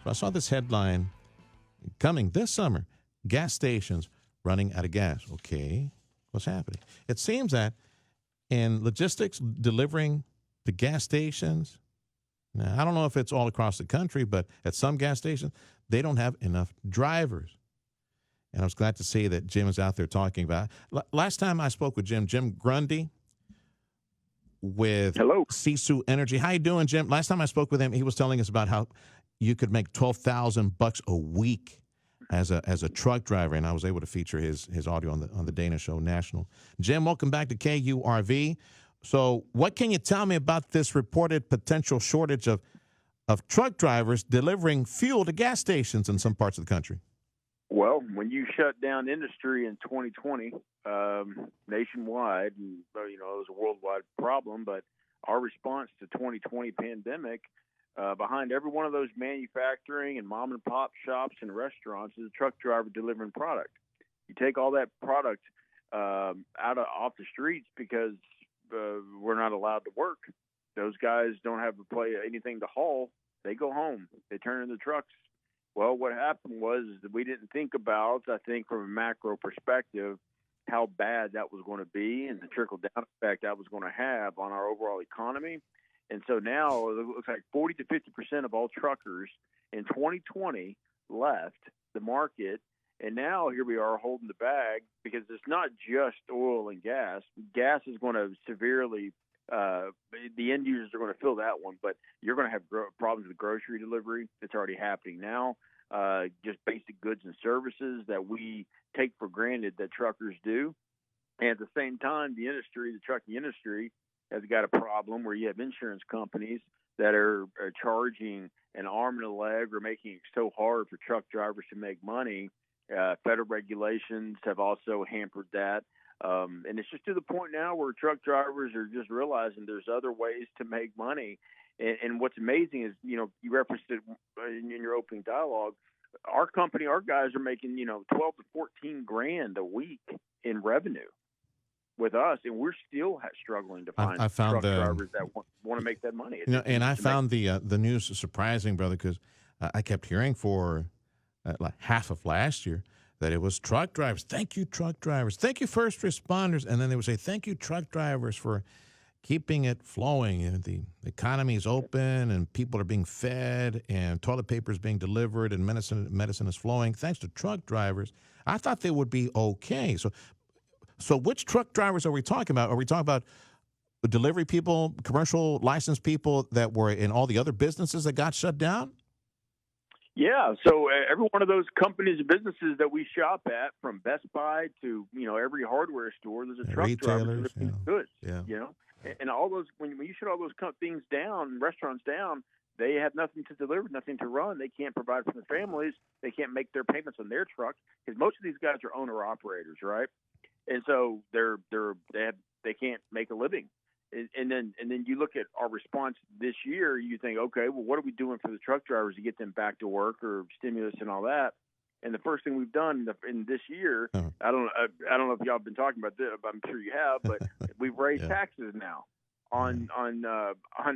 So I saw this headline coming this summer, gas stations running out of gas. Okay, what's happening? It seems that in logistics, delivering to gas stations, now, I don't know if it's all across the country, but at some gas stations, they don't have enough drivers. And I was glad to see that Jim is out there talking about it. Last time I spoke with Jim Grundy with Hello. Sisu Energy. How you doing, Jim? Last time I spoke with him, he was telling us about how you could make $12,000 a week as a truck driver, and I was able to feature his audio on the Dana Show National. Jim, welcome back to KURV. So what can you tell me about this reported potential shortage of truck drivers delivering fuel to gas stations in some parts of the country? Well, when you shut down industry in 2020 nationwide, and, it was a worldwide problem, but our response to 2020 pandemic, behind every one of those manufacturing and mom and pop shops and restaurants is a truck driver delivering product. You take all that product off the streets because we're not allowed to work. Those guys don't have anything to haul. They go home. They turn in the trucks. Well, what happened was that we didn't think about, I think, from a macro perspective, how bad that was going to be and the trickle-down effect that was going to have on our overall economy. And so now it looks like 40 to 50% of all truckers in 2020 left the market. And now here we are holding the bag because it's not just oil and gas. Gas is going to severely the end users are going to feel that one, but you're going to have problems with grocery delivery. It's already happening now. Just basic goods and services that we take for granted that truckers do. And at the same time, the trucking industry has got a problem where you have insurance companies that are charging an arm and a leg or making it so hard for truck drivers to make money. Federal regulations have also hampered that. And it's just to the point now where truck drivers are just realizing there's other ways to make money. And what's amazing is, you referenced it in your opening dialogue. Our company, our guys are making, 12 to 14 grand a week in revenue with us, and we're still struggling to find truck drivers that want to make that money. And I found the news surprising, brother, because I kept hearing for like half of last year that it was truck drivers. Thank you, truck drivers. Thank you, first responders. And then they would say, thank you, truck drivers, for keeping it flowing. And the economy is open and people are being fed and toilet paper is being delivered and medicine is flowing. Thanks to truck drivers. I thought they would be okay. So which truck drivers are we talking about? Are we talking about delivery people, commercial licensed people that were in all the other businesses that got shut down? Yeah, so every one of those companies and businesses that we shop at, from Best Buy to every hardware store, there's a truck driver delivering goods. Yeah. And all those when you shut all those things down, restaurants down, they have nothing to deliver, nothing to run. They can't provide for their families. They can't make their payments on their truck because most of these guys are owner operators, right? And so they can't make a living. And then you look at our response this year. You think, okay, well, what are we doing for the truck drivers to get them back to work, or stimulus and all that? And the first thing we've done in this year, I don't know if y'all have been talking about this, but I'm sure you have. But we've raised taxes now on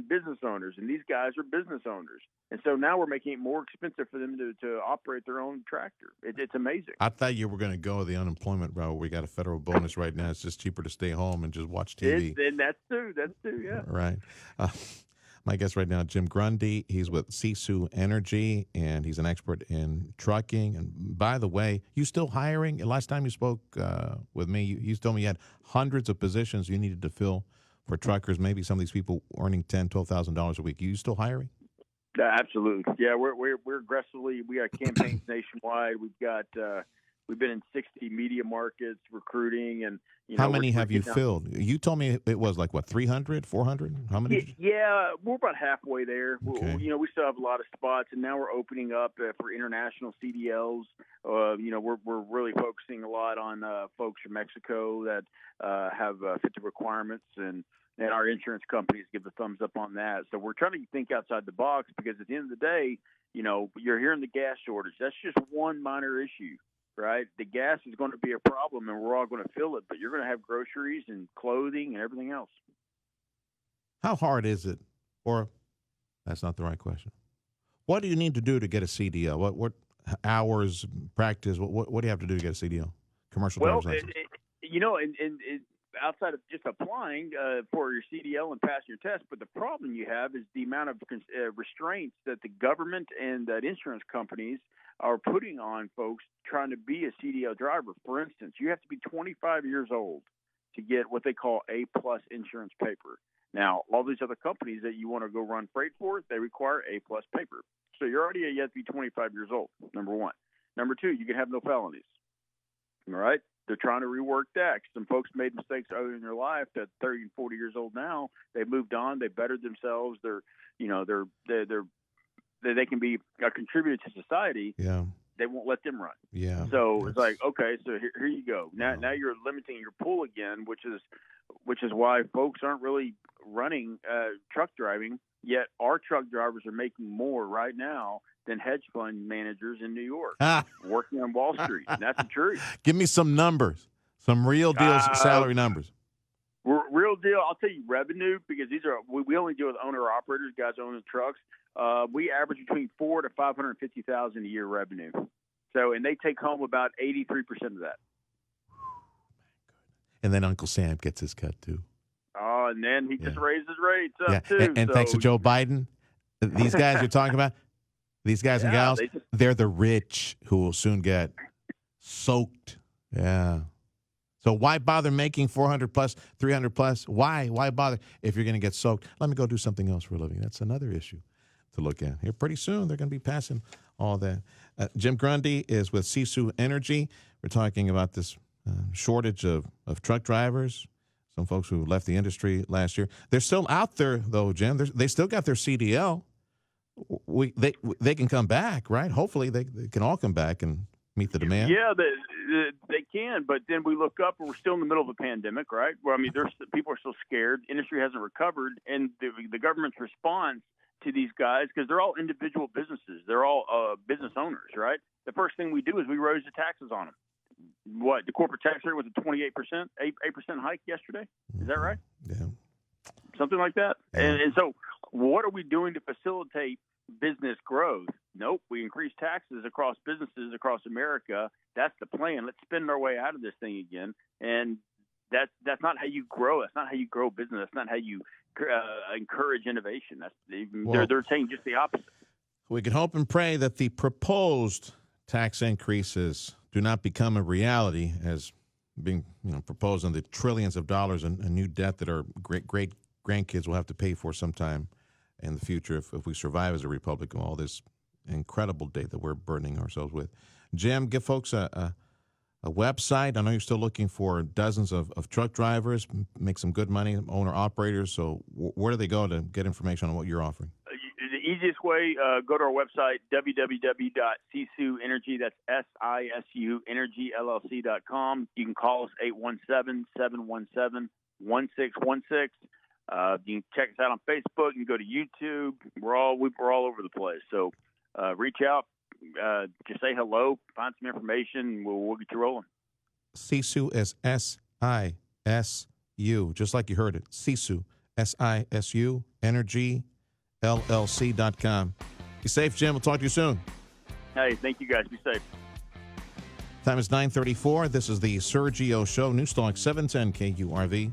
business owners, and these guys are business owners. And so now we're making it more expensive for them to operate their own tractor. It's amazing. I thought you were going to go the unemployment route. We got a federal bonus right now. It's just cheaper to stay home and just watch TV. And that's too, yeah. Right. My guest right now, Jim Grundy. He's with Sisu Energy, and he's an expert in trucking. And by the way, you still hiring? Last time you spoke with me, you told me you had hundreds of positions you needed to fill for truckers. Maybe some of these people earning $10,000, $12,000 a week. Are you still hiring? Absolutely. Yeah, we're aggressively. We got campaigns nationwide. We've been in 60 media markets recruiting, and how many have you filled? You told me it was like what, 300, 400? How many? Yeah, we're about halfway there. Okay. We still have a lot of spots, and now we're opening up for international CDLs. We're really focusing a lot on folks from Mexico that have fit the requirements, and our insurance companies give the thumbs up on that. So we're trying to think outside the box, because at the end of the day, you're hearing the gas shortage. That's just one minor issue, right? The gas is going to be a problem, and we're all going to feel it, but you're going to have groceries and clothing and everything else. How hard is it? Or that's not the right question. What do you need to do to get a CDL? What hours practice? What do you have to do to get a CDL? Commercial driver's license. Outside of just applying for your CDL and passing your test, but the problem you have is the amount of restraints that the government and that insurance companies are putting on folks trying to be a CDL driver. For instance, you have to be 25 years old to get what they call A-plus insurance paper. Now, all these other companies that you want to go run freight for, they require A-plus paper. So you have to be 25 years old, number one. Number two, you can have no felonies. All right? They're trying to rework that. Some folks made mistakes earlier in their life that 30 and 40 years old now. They moved on. They bettered themselves. They can be a contributor to society. Yeah. They won't let them run. Yeah. So it's like, okay, so here you go. Now you're limiting your pool again, which is why folks aren't really running truck driving. Yet our truck drivers are making more right now than hedge fund managers in New York working on Wall Street. And that's the truth. Give me some numbers, some real deal salary numbers. Real deal. I'll tell you revenue, because we only deal with owner operators, guys owning trucks. We average between $400,000 to $550,000 a year revenue. So, and they take home about 83% of that. And then Uncle Sam gets his cut too. Oh, and then he just raised his rates up too. And thanks to Joe Biden, these guys you're talking about, these guys and gals, they're the rich who will soon get soaked. Yeah. So why bother making 400 plus, 300 plus? Why bother if you're going to get soaked? Let me go do something else for a living. That's another issue to look at. Here pretty soon they're going to be passing all that. Jim Grundy is with Sisu Energy. We're talking about this shortage of truck drivers. Some folks who left the industry last year. They're still out there, though, Jim. They still got their CDL. They can come back, right? Hopefully they can all come back and meet the demand. Yeah, they can, but then we look up and we're still in the middle of a pandemic, right? Well, I mean, people are still scared. Industry hasn't recovered, and the government's response to these guys, because they're all individual businesses. They're all business owners, right? The first thing we do is we raise the taxes on them. What, the corporate tax rate was a 28%, 8% hike yesterday? Is that right? Yeah. Something like that. Yeah. And so what are we doing to facilitate business growth? Nope. We increase taxes across businesses across America. That's the plan. Let's spend our way out of this thing again. And that's not how you grow. That's not how you grow business. That's not how you encourage innovation. They're saying just the opposite. We can hope and pray that the proposed tax increases do not become a reality as being proposed on the trillions of dollars in new debt that our great grandkids will have to pay for sometime in the future if we survive as a republic and all this incredible debt that we're burdening ourselves with. Jim, give folks a website. I know you're still looking for dozens of truck drivers, make some good money, owner-operators. So where do they go to get information on what you're offering? The easiest way, go to our website, www.sisuenergy, that's SISU, energyllc.com. You can call us 817-717-1616. You can check us out on Facebook. You can go to YouTube. We're all over the place. So reach out, just say hello, find some information. We'll get you rolling. Sisu is SISU, just like you heard it. Sisu, SISU, energyllc.com. Be safe, Jim. We'll talk to you soon. Hey, thank you, guys. Be safe. Time is 9:34. This is the Sergio Show, NewsTalk 710 KURV.